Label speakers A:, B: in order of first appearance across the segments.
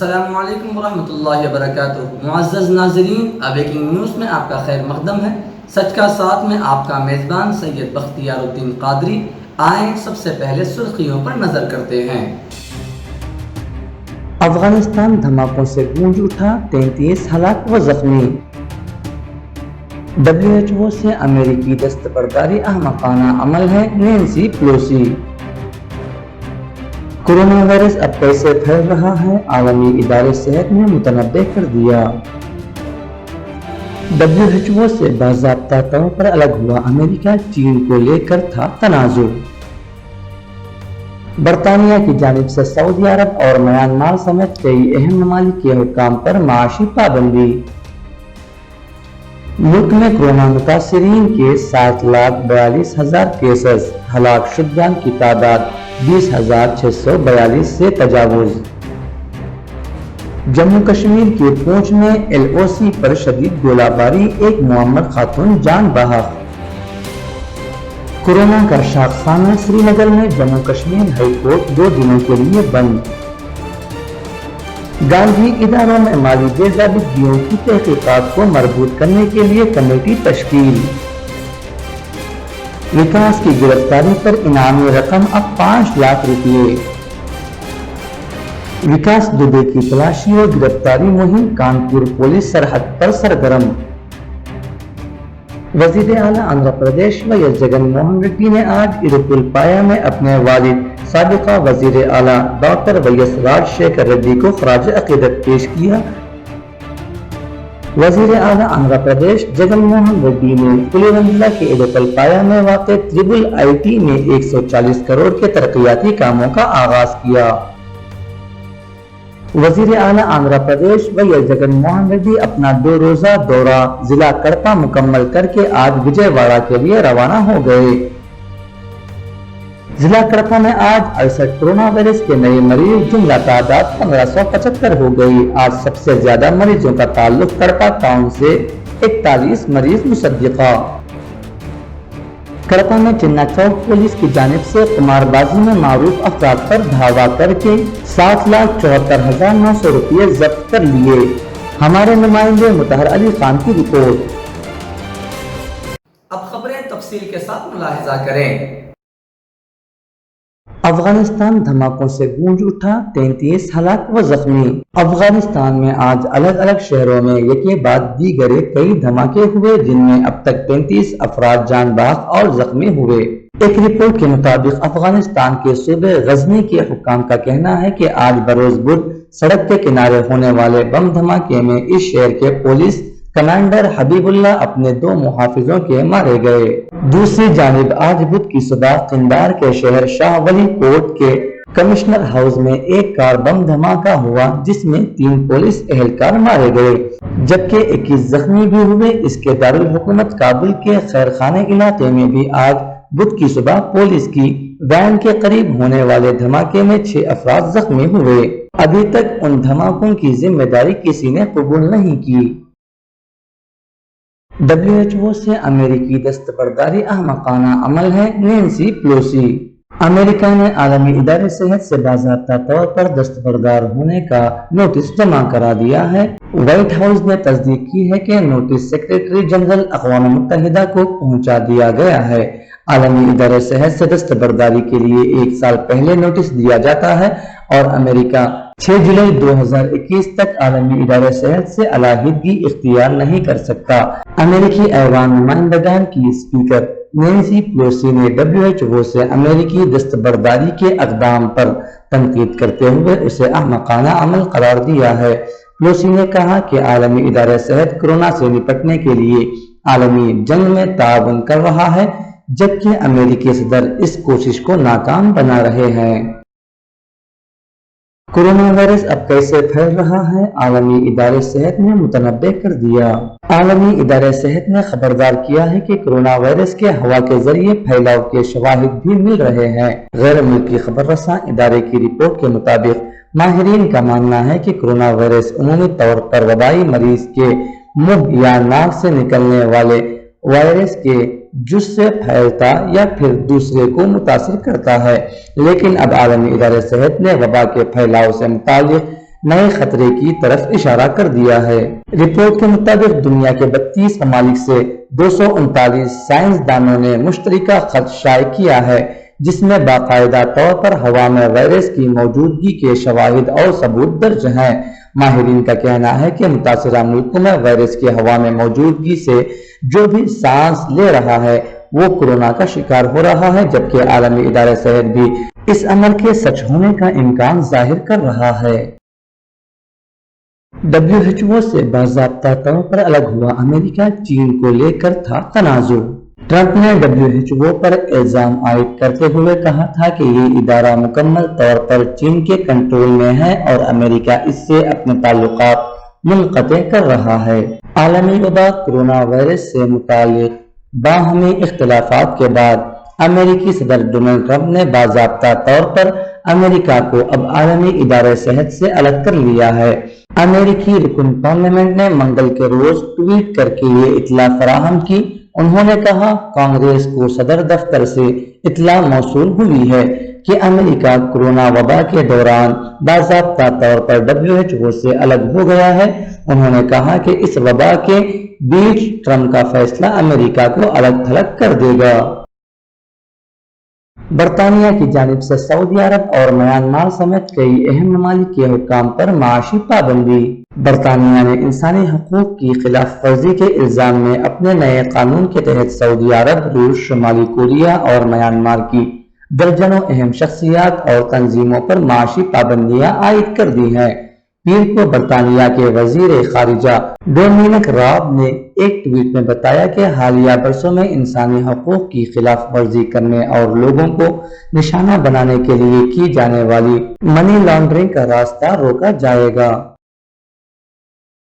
A: السلام علیکم ورحمۃ اللہ وبرکاتہ۔ معزز ناظرین، بریکنگ نیوز میں آپ کا خیر مقدم ہے۔ سچ کا ساتھ میں آپ کا میزبان سید بختیار الدین قادری۔ آئیں سب سے پہلے سرخیوں پر نظر کرتے ہیں۔
B: افغانستان دھماکوں سے گونج اٹھا، 33 ہلاک و زخمی۔ WHO سے امریکی دستبرداری احمقانہ عمل ہے، نینسی پیلوسی۔ کورونا وائرس اب کیسے پھیل رہا ہے، عالمی ادارے صحت نے متنبع کر دیا۔ WHO سے باضابطہ طور پر الگ ہوا امریکہ، چین کو لے کر تھا تنازع۔ برطانیہ کی جانب سے سعودی عرب اور میانمار سمیت کئی اہم ممالک کے حکام پر معاشی پابندی۔ ملک میں کورونا متاثرین کے 7,42,000 کیسز، ہلاک شدگان کی تعداد 20,642 سے تجاوز۔ جموں کشمیر کے پونچھ میں LOC پر شدید گولہ باری، ایک معمر خاتون جان بحق۔ کورونا کا شاخسانہ، سری نگر میں جموں کشمیر ہائی کورٹ 2 دنوں کے لیے بند۔ گاندھی اداروں میں مالی بے ضابطگیوں کی تحقیقات کو مربوط کرنے کے لیے کمیٹی تشکیل۔ وکاس کی گرفتاری پر انعامی رقم اب 5 لاکھ روپے۔ وکاس دوبے کی تلاشی اور گرفتاری مہم کانپور پولیس سرحد پر سرگرم۔ وزیر اعلیٰ آندھرا پردیش وائس جگن موہن ریڈی نے آج اڈپالپایا میں اپنے والد سابقہ وزیر اعلیٰ ڈاکٹر وائس راجشیکھر ریڈی کو خراج عقیدت پیش کیا۔ وزیر اعلیٰ آندھرا پردیش جگن موہن ریڈی نے پلیونزلا کے اڈپالپایا میں واقع ٹریبل IT میں 140 کروڑ کے ترقیاتی کاموں کا آغاز کیا۔ وزیر اعلیٰ آندھرا پردیش وائس جگن موہن ریڈی اپنا 2 روزہ دورہ ضلع کڑپا مکمل کر کے آج وجے واڑہ کے لیے روانہ ہو گئے۔ ضلع کڑپا میں آج 68 کورونا وائرس کے نئے مریض، جملہ تعداد 1575 ہو گئی۔ آج سب سے زیادہ مریضوں کا تعلق کڑپا ٹاؤن سے 41 مریض مصدقہ۔ کڑپا میں چنا چوک پولیس کی جانب سے قمار بازی میں معروف افراد پر دھاوا کر کے 7,74,900 روپے ضبط کر لیے۔ ہمارے نمائندے مطہر علی خان کی رپورٹ۔
A: اب خبریں تفصیل کے ساتھ ملاحظہ کریں۔
B: افغانستان دھماکوں سے گونج اٹھا، 33 ہلاک و زخمی۔ افغانستان میں آج الگ الگ شہروں میں یکے بعد دیگرے کئی دھماکے ہوئے، جن میں اب تک 35 افراد جان بحق اور زخمی ہوئے۔ ایک رپورٹ کے مطابق افغانستان کے صوبے غزنی کے حکام کا کہنا ہے کہ آج بروز بدھ سڑک کے کنارے ہونے والے بم دھماکے میں اس شہر کے پولیس کمانڈر حبیب اللہ اپنے 2 محافظوں کے مارے گئے۔ دوسری جانب آج بدھ کی صبح قندار کے شہر شاہ ولی کوٹ کے کمشنر ہاؤس میں ایک کار بم دھماکہ ہوا، جس میں 3 پولیس اہلکار مارے گئے جبکہ 21 زخمی بھی ہوئے۔ اس کے دارالحکومت کابل کے خیر خانے علاقے میں بھی آج بدھ کی صبح پولیس کی وین کے قریب ہونے والے دھماکے میں 6 افراد زخمی ہوئے۔ ابھی تک ان دھماکوں کی ذمہ داری کسی نے قبول نہیں کی۔ WHO سے امریکی دستبرداری احمقانہ عمل ہے، نینسی پیلوسی۔ امریکہ نے عالمی ادارے صحت سے باضابطہ طور پر دستبردار ہونے کا نوٹس جمع کرا دیا ہے۔ وائٹ ہاؤس نے تصدیق کی ہے کہ نوٹس سیکریٹری جنرل اقوام متحدہ کو پہنچا دیا گیا ہے۔ عالمی ادارے صحت سے دستبرداری کے لیے 1 سال پہلے نوٹس دیا جاتا ہے اور امریکہ 6 جولائی 2021 تک عالمی ادارے صحت سے علیحدگی اختیار نہیں کر سکتا۔ امریکی ایوان نمائندگان کی اسپیکر نینسی پیلوسی نے WHO سے امریکی دستبرداری کے اقدام پر تنقید کرتے ہوئے اسے احمقانہ عمل قرار دیا ہے۔ پیلوسی نے کہا کہ عالمی ادارہ صحت کورونا سے نپٹنے کے لیے عالمی جنگ میں تعاون کر رہا ہے، جبکہ امریکی صدر اس کوشش کو ناکام بنا رہے ہیں۔ کورونا وائرس اب کیسے پھیل رہا ہے، عالمی ادارے صحت نے متنبع کر دیا۔ عالمی ادارے صحت نے خبردار کیا ہے کہ کورونا وائرس کے ہوا کے ذریعے پھیلاؤ کے شواہد بھی مل رہے ہیں۔ غیر ملکی خبر رساں ادارے کی رپورٹ کے مطابق ماہرین کا ماننا ہے کہ کورونا وائرس عمومی طور پر وبائی مریض کے منہ یا ناک سے نکلنے والے وائرس کے جز سے پھیلتا یا پھر دوسرے کو متاثر کرتا ہے، لیکن اب عالمی ادارہ صحت نے وبا کے پھیلاؤ سے متعلق نئے خطرے کی طرف اشارہ کر دیا ہے۔ رپورٹ کے مطابق دنیا کے 32 ممالک سے 239 سائنسدانوں نے مشترکہ خط شائع کیا ہے، جس میں باقاعدہ طور پر ہوا میں وائرس کی موجودگی کے شواہد اور ثبوت درج ہیں۔ ماہرین کا کہنا ہے کہ متاثرہ ملکوں میں وائرس کی ہوا میں موجودگی سے جو بھی سانس لے رہا ہے وہ کورونا کا شکار ہو رہا ہے، جبکہ عالمی ادارہ صحت بھی اس امر کے سچ ہونے کا امکان ظاہر کر رہا ہے۔ WHO سے باضابطہ طور پر الگ ہوا امریکہ چین کو لے کر تھا تنازع۔ ٹرمپ نے WHO پر الزام عائد کرتے ہوئے کہا تھا کہ یہ ادارہ مکمل طور پر چین کے کنٹرول میں ہے اور امریکہ اس سے اپنے تعلقات منقطع کر رہا ہے۔ عالمی وبا کورونا وائرس سے متعلق باہمی اختلافات کے بعد امریکی صدر ڈونلڈ ٹرمپ نے باضابطہ طور پر امریکہ کو اب عالمی ادارہ صحت سے الگ کر لیا ہے۔ امریکی رکن پارلیمنٹ نے منگل کے روز ٹویٹ کر کے یہ اطلاع فراہم کی۔ انہوں نے کہا، کانگریس کو صدر دفتر سے اطلاع موصول ہوئی ہے کہ امریکہ کورونا وبا کے دوران باضابطہ طور پر WHO سے الگ ہو گیا ہے۔ انہوں نے کہا کہ اس وبا کے بیچ ٹرمپ کا فیصلہ امریکہ کو الگ تھلگ کر دے گا۔ برطانیہ کی جانب سے سعودی عرب اور میانمار سمیت کئی اہم ممالک کے حکام پر معاشی پابندی۔ برطانیہ نے انسانی حقوق کی خلاف ورزی کے الزام میں اپنے نئے قانون کے تحت سعودی عرب، روس، شمالی کوریا اور میانمار کی درجنوں اہم شخصیات اور تنظیموں پر معاشی پابندیاں عائد کر دی ہیں۔ پیر کو برطانیہ کے وزیر خارجہ ڈومینک راب نے ایک ٹویٹ میں بتایا کہ حالیہ برسوں میں انسانی حقوق کی خلاف ورزی کرنے اور لوگوں کو نشانہ بنانے کے لیے کی جانے والی منی لانڈرنگ کا راستہ روکا جائے گا۔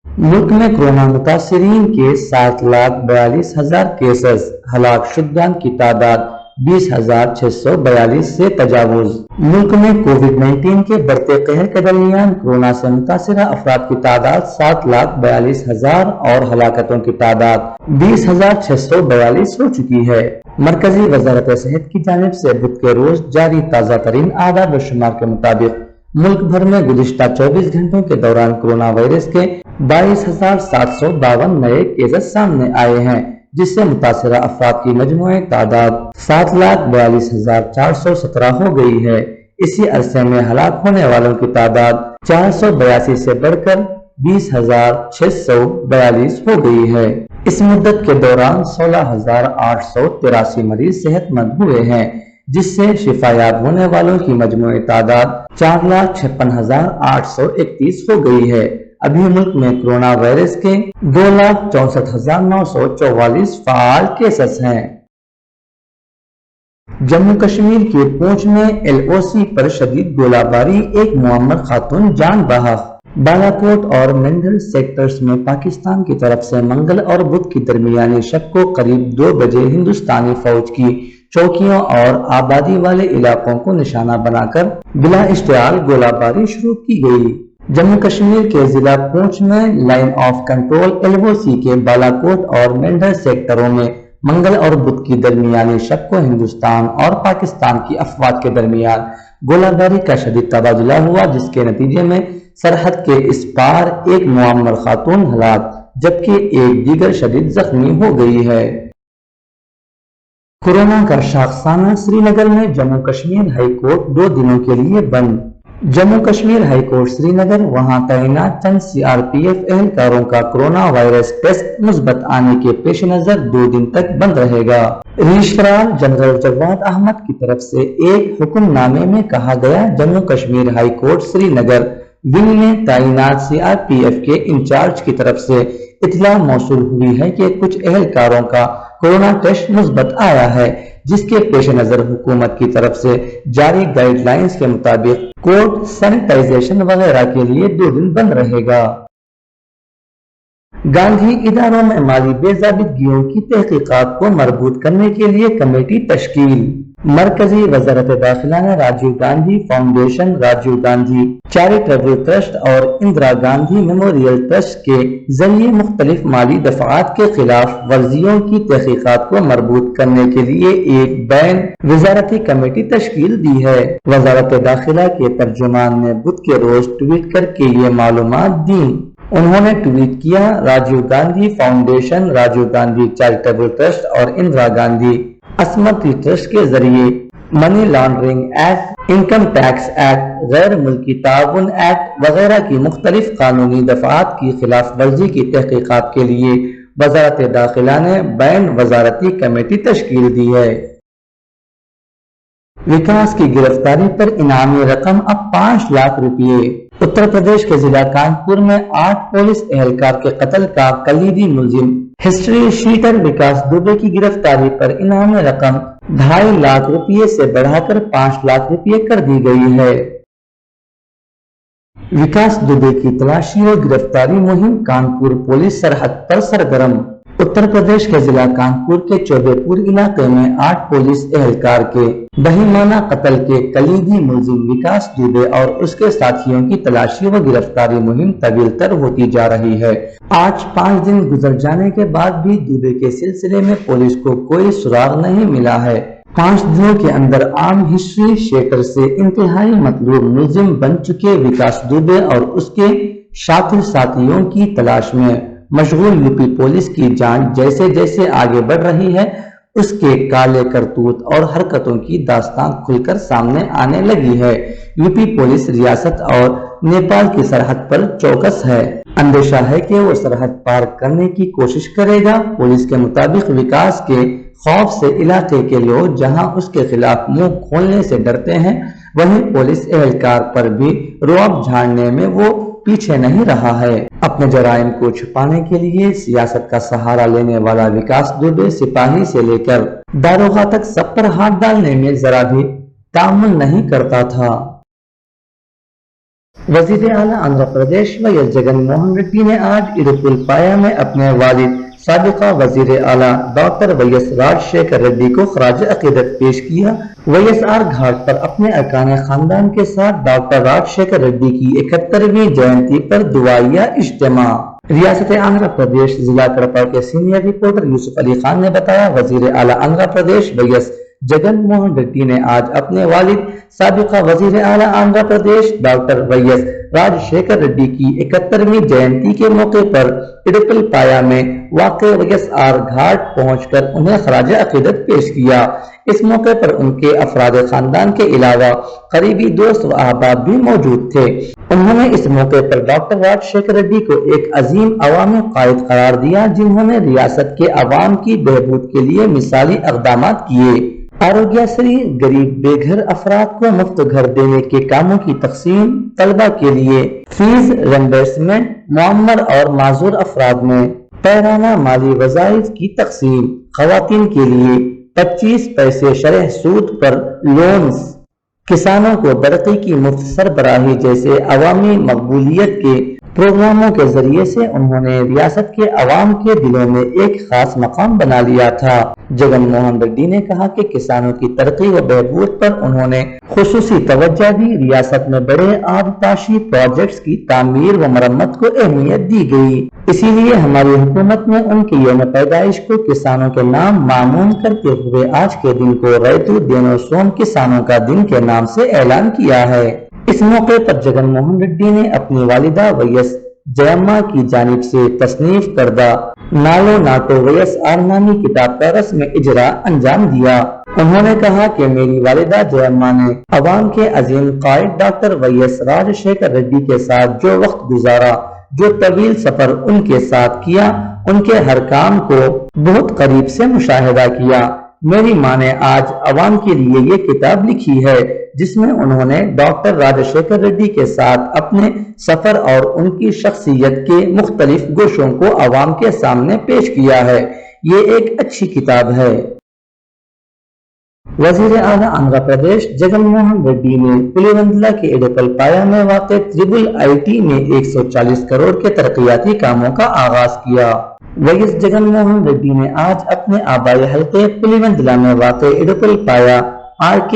B: ملک میں کورونا متاثرین کے 7,42,000 کیسز، ہلاک شدگان کی تعداد 20,642 سے تجاوز۔ ملک میں کووڈ-19 کے بڑھتے قہر کے درمیان کورونا سے متاثرہ افراد کی تعداد 7,42,000 اور ہلاکتوں کی تعداد 20,642 ہو چکی ہے۔ مرکزی وزارت صحت کی جانب سے بدھ کے روز جاری تازہ ترین اعداد و شمار کے مطابق ملک بھر میں گزشتہ 24 گھنٹوں کے دوران کورونا وائرس کے 22,752 نئے کیسز سامنے آئے ہیں، جس سے متاثرہ افراد کی مجموعی تعداد 7,42,417 ہو گئی ہے۔ اسی عرصے میں ہلاک ہونے والوں کی تعداد 482 سے بڑھ کر 20,642 ہو گئی ہے۔ اس مدت کے دوران 16,883 مریض صحت مند ہوئے ہیں، جس سے شفا یاب ہونے والوں کی مجموعی تعداد 4,56,831 ہو گئی ہے۔ ابھی ملک میں کورونا وائرس کے 2,64,944 فعال کیسز ہیں۔ جموں کشمیر کے پونچھ میں LOC پر شدید گولہ باری، ایک معمر خاتون جان بحق۔ بالاکوٹ اور مینڈل سیکٹرز میں پاکستان کی طرف سے منگل اور بدھ کی درمیانی شب کو قریب 2 بجے ہندوستانی فوج کی چوکیوں اور آبادی والے علاقوں کو نشانہ بنا کر بلا اشتعال گولہ باری شروع کی گئی۔ جموں کشمیر کے ضلع پونچھ میں لائن آف کنٹرول LOC کے بالاکوٹ اور مینڈل سیکٹروں میں منگل اور بدھ کی درمیانی شب کو ہندوستان اور پاکستان کی افواج کے درمیان گولہ باری کا شدید تبادلہ ہوا، جس کے نتیجے میں سرحد کے اس پار ایک معمر خاتون ہلاک جبکہ ایک دیگر شدید زخمی ہو گئی ہے۔ کورونا کا شاخسانہ سری نگر میں جموں کشمیر ہائی کورٹ 2 دنوں کے لیے بند۔ جموں کشمیر ہائی کورٹ سری نگر وہاں تعینات چند CRPF اہلکاروں کا کورونا وائرس ٹیسٹ مثبت آنے کے پیش نظر 2 دن تک بند رہے گا۔ رجسٹرار جنرل جواد احمد کی طرف سے ایک حکم نامے میں کہا گیا، جموں کشمیر ہائی کورٹ سری نگر ونگ میں تعینات CRPF کے انچارج کی طرف سے اطلاع موصول ہوئی ہے کہ کچھ اہلکاروں کا کورونا ٹیسٹ مثبت آیا ہے، جس کے پیش نظر حکومت کی طرف سے جاری گائیڈ لائنز کے مطابق کورٹ سینیٹائزیشن وغیرہ کے لیے 2 دن بند رہے گا۔ گاندھی اداروں میں مالی بے ضابطگیوں کی تحقیقات کو مربوط کرنے کے لیے کمیٹی تشکیل۔ مرکزی وزارت داخلہ نے Rajiv Gandhi foundation, Rajiv Gandhi charitable trust اور اندرا گاندھی میموریل ٹرسٹ کے ذریعے مختلف مالی دفعات کے خلاف ورزیوں کی تحقیقات کو مربوط کرنے کے لیے ایک بین وزارتی کمیٹی تشکیل دی ہے۔ وزارت داخلہ کے ترجمان نے بدھ کے روز ٹویٹ کر کے یہ معلومات دی۔ انہوں نے ٹویٹ کیا، Rajiv Gandhi foundation, Rajiv Gandhi charitable trust اور اندرا گاندھی اسمرتی ٹرسٹ کے ذریعے money laundering act, income tax act, غیر ملکی تعاون ایکٹ وغیرہ کی مختلف قانونی دفعات کی خلاف ورزی کی تحقیقات کے لیے وزارت داخلہ نے بین وزارتی کمیٹی تشکیل دی ہے۔ وکاس کی گرفتاری پر انعامی رقم اب 5 لاکھ روپے۔ اتر پردیش کے ضلع کانپور میں 8 پولیس اہلکار کے قتل کا کلیدی ملزم ہسٹری شیٹر وکاس دوبے کی گرفتاری پر انعامی رقم 2.5 لاکھ روپے سے بڑھا کر 5 لاکھ روپے کر دی گئی ہے۔ وکاس دوبے کی تلاشی اور گرفتاری مہم کانپور پولیس سرحد پر سرگرم۔ اتر پردیش کے ضلع کانپور کے چوبے پور علاقے میں 8 پولیس اہلکار کے بہیمانہ قتل کے کلیدی ملزم وکاس دوبے اور اس کے ساتھیوں کی تلاشی و گرفتاری مہم طویل تر ہوتی جا رہی ہے۔ آج 5 دن گزر جانے کے بعد بھی دوبے کے سلسلے میں پولیس کو کوئی سراغ نہیں ملا ہے۔ 5 دنوں کے اندر عام ہسٹری شیٹر سے انتہائی مطلوب ملزم بن چکے وکاس دوبے اور اس کے شاطر ساتھیوں کی تلاش میں مشغول یوپی پولیس کی جانچ جیسے جیسے آگے بڑھ رہی ہے، اس کے کالے کرتوت اور حرکتوں کی داستان کھل کر سامنے آنے لگی ہے۔ یوپی پولیس ریاست اور نیپال کی سرحد پر چوکس ہے۔ اندیشہ ہے کہ وہ سرحد پار کرنے کی کوشش کرے گا۔ پولیس کے مطابق وکاس کے خوف سے علاقے کے لوگ جہاں اس کے خلاف منہ کھولنے سے ڈرتے ہیں، وہیں پولیس اہلکار پر بھی رعب جھاڑنے میں وہ پیچھے نہیں رہا ہے۔ اپنے جرائم کو چھپانے کے لیے سیاست کا سہارا لینے والا وکاس دوبے سپاہی سے لے کر داروغہ تک سب پر ہاتھ ڈالنے میں ذرا بھی تامل نہیں کرتا تھا۔ وزیر اعلیٰ آندھرا پردیش وائیس جگن موہن ریڈی نے آج اڈپلپایا میں اپنے والد سابقہ وزیر اعلیٰ ڈاکٹر وائیس راج شیکھر ریڈی کو خراج عقیدت پیش کیا۔ وائیس آر گھاٹ پر اپنے ارکان خاندان کے ساتھ ڈاکٹر راج شیکھر ریڈی کی 71ویں جینتی پر دعائیہ اجتماع۔ ریاست آندھرا پردیش ضلع کڑپا کے سینئر رپورٹر یوسف علی خان نے بتایا، وزیر اعلیٰ آندھرا پردیش وائیس جگن موہن ریڈی نے آج اپنے والد سابقہ وزیر اعلیٰ آندھرا پردیش ڈاکٹر وائیس راج شیکھر ریڈی کی 71ویں جینتی کے موقع پر اڈپلپایا میں واقع وائیس آر گھاٹ پہنچ کر انہیں خراج عقیدت پیش کیا۔ اس موقع پر ان کے افراد خاندان کے علاوہ قریبی دوست و احباب بھی موجود تھے۔ انہوں نے اس موقع پر ڈاکٹر راج شیکھر ریڈی کو ایک عظیم عوامی قائد قرار دیا، جنہوں نے ریاست کے عوام کی بہبود کے لیے مثالی اقدامات کیے۔ آروگیہ سری غریب بے گھر افراد کو مفت گھر دینے کے کاموں کی تقسیم، طلبہ کے لیے فیس ریمبرسمنٹ، معمر اور معذور افراد میں پیرانہ مالی وظائف کی تقسیم، خواتین کے لیے 25 پیسے شرح سود پر لونز، کسانوں کو برقی کی مفت سربراہی جیسے عوامی مقبولیت کے پروگراموں کے ذریعے سے انہوں نے ریاست کے عوام کے دلوں میں ایک خاص مقام بنا لیا تھا۔ جگن موہن ریڈی نے کہا کہ کسانوں کی ترقی و بہبود پر انہوں نے خصوصی توجہ دی۔ ریاست میں بڑے آبپاشی پروجیکٹس کی تعمیر و مرمت کو اہمیت دی گئی، اسی لیے ہماری حکومت نے ان کی یوم پیدائش کو کسانوں کے نام معمون کرتے ہوئے آج کے دن کو ریتو دینوسوم کسانوں کا دن کے نام سے اعلان کیا ہے۔ اس موقع پر جگن موہن ریڈی نے اپنی والدہ وائیس جیما کی جانب سے تصنیف کردہ نالو ناٹو وائیس آر نامی کتاب کا رسم اجرا انجام دیا۔ انہوں نے کہا کہ میری والدہ جیما نے عوام کے عظیم قائد ڈاکٹر وائیس راج شیکھر ریڈی کے ساتھ جو وقت گزارا، جو طویل سفر ان کے ساتھ کیا، ان کے ہر کام کو بہت قریب سے مشاہدہ کیا۔ میری ماں نے آج عوام کے لیے یہ کتاب لکھی ہے، جس میں انہوں نے ڈاکٹر راج شیکھر ریڈی کے ساتھ اپنے سفر اور ان کی شخصیت کے مختلف گوشوں کو عوام کے سامنے پیش کیا ہے۔ یہ ایک اچھی کتاب ہے۔ وزیر اعلیٰ آندھرا پردیش جگن موہن ریڈی نے پلیوندلا کے اڈپلپایا میں واقع ٹریبل IIT میں 140 کروڑ کے ترقیاتی کاموں کا آغاز کیا۔ وائیس جگن موہن ریڈی نے آج اپنے آبائی حلقے پلیوندلا میں واقع اڈپلپایا RK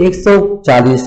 B: 140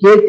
B: KT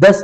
B: 10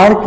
B: RK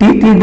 B: TTD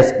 B: SP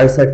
B: 68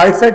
B: 68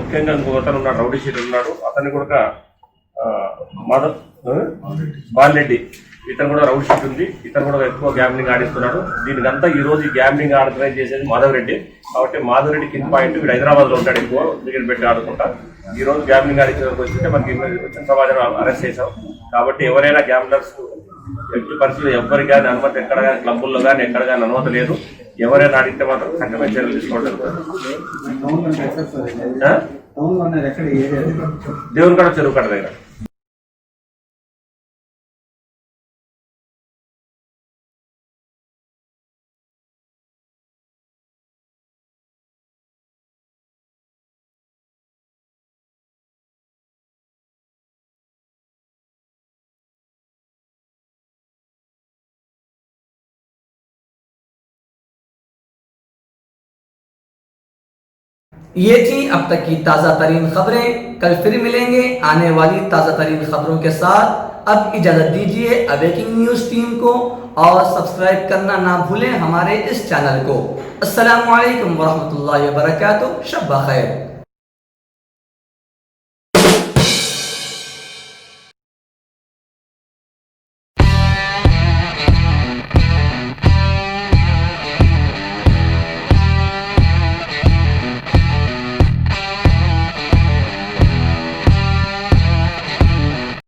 C: ముఖ్యంగా ఇంకొకతను ఉన్నాడు, రౌడీ షీట్ ఉన్నాడు, అతన్ని కూడా మాధవ్ బాలరెడ్డి, ఇతను కూడా రౌడీ షీట్ ఉంది, ఇతను కూడా ఎక్కువ గ్యాంబ్లింగ్ ఆడిస్తున్నాడు. దీనికంతా ఈ రోజు గ్యాంబ్లింగ్ ఆర్గనైజ్ చేసేది మాధవ్ రెడ్డి. కాబట్టి మాధవ్ రెడ్డి కింద పాయింట్ వీడు హైదరాబాద్ లో ఉంటాడు, ఎక్కువ టికెట్ పెట్టి ఆడుకుంటా. ఈ రోజు గ్యాంబ్లింగ్ ఆడించడానికి వస్తుంటే మనకి సమాజంలో అరెస్ట్ చేసాం. కాబట్టి ఎవరైనా గ్యాంబ్లర్స్ ఎట్టి పరిస్థితులు ఎవరికి కానీ అనుమతి ఎక్కడ కానీ క్లబ్బుల్లో కానీ ఎక్కడ కానీ అనుమతి లేదు. ఎవరైనా అడిగితే మాత్రం కఠినమైన చర్యలు తీసుకోవడం. దేవుని కాడ చెరువు కట్ట దగ్గర
A: یہ تھی اب تک کی تازہ ترین خبریں. کل پھر ملیں گے آنے والی تازہ ترین خبروں کے ساتھ. اب اجازت دیجیے اویکنگ نیوز ٹیم کو اور سبسکرائب کرنا نہ بھولیں ہمارے اس چینل کو. السلام علیکم ورحمۃ اللہ وبرکاتہ. شب بخیر.